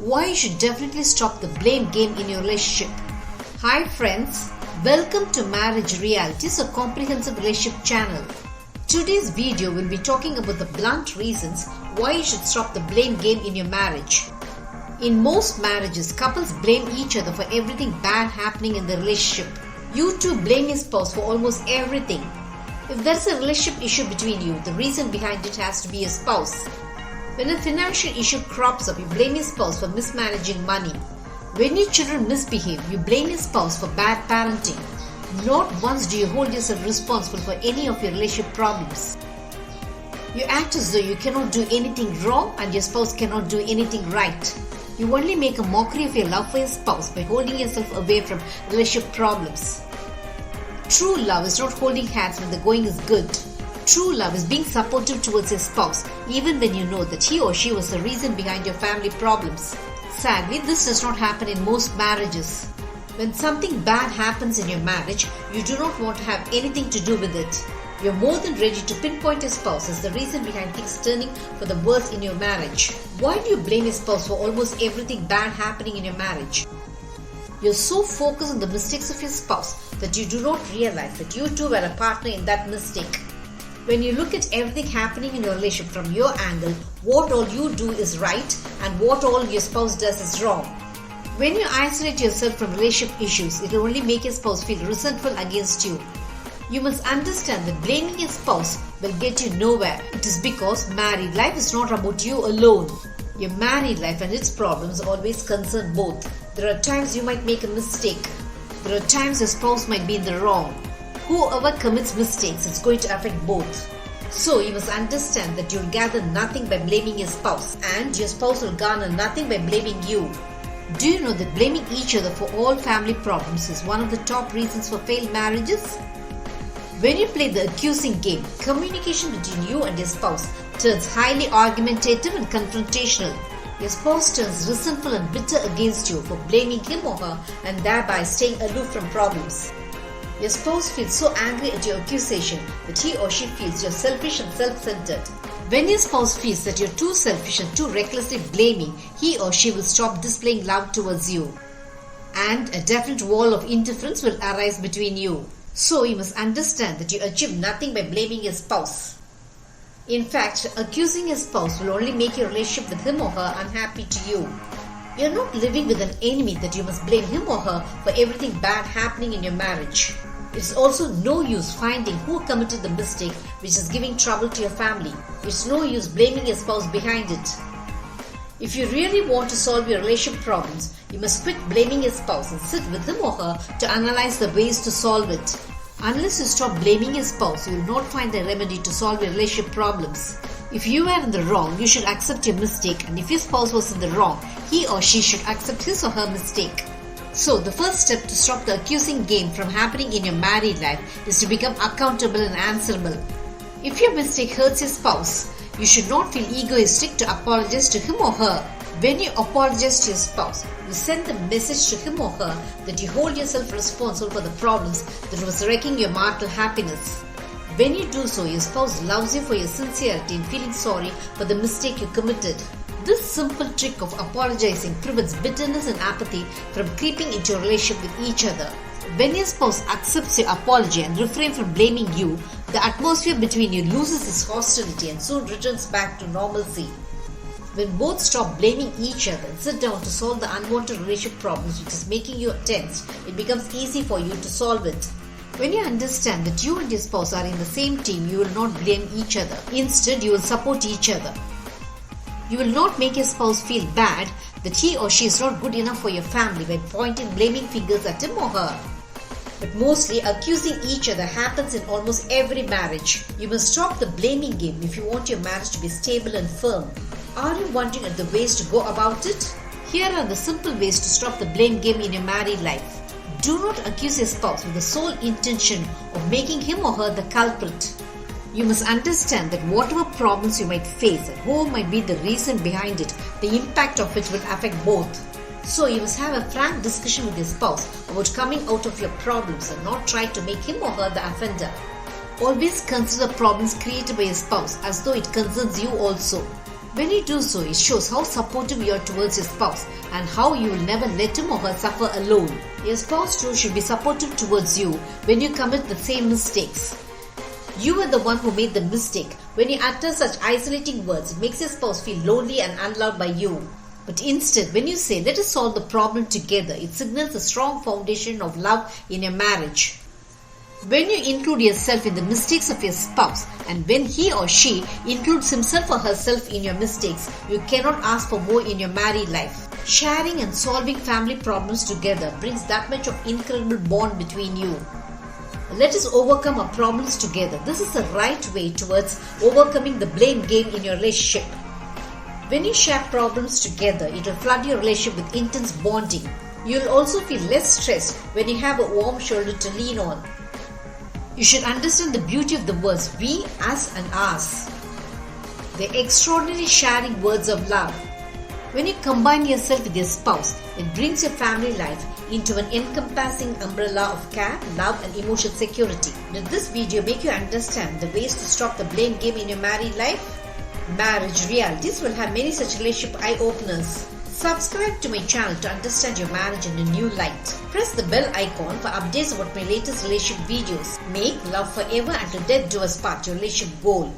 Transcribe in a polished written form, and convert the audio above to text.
Why you should definitely stop the blame game in your relationship. Hi friends, welcome to Marriage Realities, a comprehensive relationship channel. Today's video will be talking about the blunt reasons why you should stop the blame game in your marriage. In most marriages, couples blame each other for everything bad happening in the relationship. You too blame your spouse for almost everything. If there's a relationship issue between you, the reason behind it has to be your spouse. When a financial issue crops up, you blame your spouse for mismanaging money. When your children misbehave, you blame your spouse for bad parenting. Not once do you hold yourself responsible for any of your relationship problems. You act as though you cannot do anything wrong and your spouse cannot do anything right. You only make a mockery of your love for your spouse by holding yourself away from relationship problems. True love is not holding hands when the going is good. True love is being supportive towards your spouse even when you know that he or she was the reason behind your family problems. Sadly, this does not happen in most marriages. When something bad happens in your marriage, you do not want to have anything to do with it. You are more than ready to pinpoint your spouse as the reason behind things turning for the worse in your marriage. Why do you blame your spouse for almost everything bad happening in your marriage? You are so focused on the mistakes of your spouse that you do not realize that you too were a partner in that mistake. When you look at everything happening in your relationship from your angle, what all you do is right and what all your spouse does is wrong. When you isolate yourself from relationship issues, it will only make your spouse feel resentful against you. You must understand that blaming your spouse will get you nowhere. It is because married life is not about you alone. Your married life and its problems always concern both. There are times you might make a mistake. There are times your spouse might be in the wrong. Whoever commits mistakes, it's going to affect both. So you must understand that you'll gather nothing by blaming your spouse and your spouse will garner nothing by blaming you. Do you know that blaming each other for all family problems is one of the top reasons for failed marriages? When you play the accusing game, communication between you and your spouse turns highly argumentative and confrontational. Your spouse turns resentful and bitter against you for blaming him or her and thereby staying aloof from problems. Your spouse feels so angry at your accusation that he or she feels you're selfish and self-centered. When your spouse feels that you're too selfish and too recklessly blaming, he or she will stop displaying love towards you. And a definite wall of indifference will arise between you. So you must understand that you achieve nothing by blaming your spouse. In fact, accusing your spouse will only make your relationship with him or her unhappy to you. You're not living with an enemy that you must blame him or her for everything bad happening in your marriage. It's also no use finding who committed the mistake which is giving trouble to your family. It's no use blaming your spouse behind it. If you really want to solve your relationship problems, you must quit blaming your spouse and sit with him or her to analyze the ways to solve it. Unless you stop blaming your spouse, you will not find the remedy to solve your relationship problems. If you are in the wrong, you should accept your mistake, and if your spouse was in the wrong, he or she should accept his or her mistake. So, the first step to stop the accusing game from happening in your married life is to become accountable and answerable. If your mistake hurts your spouse, you should not feel egoistic to apologize to him or her. When you apologize to your spouse, you send the message to him or her that you hold yourself responsible for the problems that was wrecking your marital happiness. When you do so, your spouse loves you for your sincerity and feeling sorry for the mistake you committed. This simple trick of apologizing prevents bitterness and apathy from creeping into your relationship with each other. When your spouse accepts your apology and refrains from blaming you, the atmosphere between you loses its hostility and soon returns back to normalcy. When both stop blaming each other and sit down to solve the unwanted relationship problems which is making you tense, it becomes easy for you to solve it. When you understand that you and your spouse are in the same team, you will not blame each other. Instead, you will support each other. You will not make your spouse feel bad that he or she is not good enough for your family by pointing blaming fingers at him or her. But mostly, accusing each other happens in almost every marriage. You must stop the blaming game if you want your marriage to be stable and firm. Are you wondering at the ways to go about it? Here are the simple ways to stop the blame game in your married life. Do not accuse your spouse with the sole intention of making him or her the culprit. You must understand that whatever problems you might face and who might be the reason behind it, the impact of it will affect both. So you must have a frank discussion with your spouse about coming out of your problems and not try to make him or her the offender. Always consider problems created by your spouse as though it concerns you also. When you do so, it shows how supportive you are towards your spouse and how you will never let him or her suffer alone. Your spouse too should be supportive towards you when you commit the same mistakes. You are the one who made the mistake. When you utter such isolating words, it makes your spouse feel lonely and unloved by you. But instead, when you say, let us solve the problem together, it signals a strong foundation of love in your marriage. When you include yourself in the mistakes of your spouse, and when he or she includes himself or herself in your mistakes, you cannot ask for more in your married life. Sharing and solving family problems together brings that much of incredible bond between you. Let us overcome our problems together. This is the right way towards overcoming the blame game in your relationship. When you share problems together, it will flood your relationship with intense bonding. You will also feel less stressed when you have a warm shoulder to lean on. You should understand the beauty of the words we, us and ours. They're extraordinary sharing words of love. When you combine yourself with your spouse, it brings your family life into an encompassing umbrella of care, love and emotional security. Did this video make you understand the ways to stop the blame game in your married life? Marriage Realities will have many such relationship eye-openers. Subscribe to my channel to understand your marriage in a new light. Press the bell icon for updates about my latest relationship videos. Make love forever until death do us part, your relationship goal.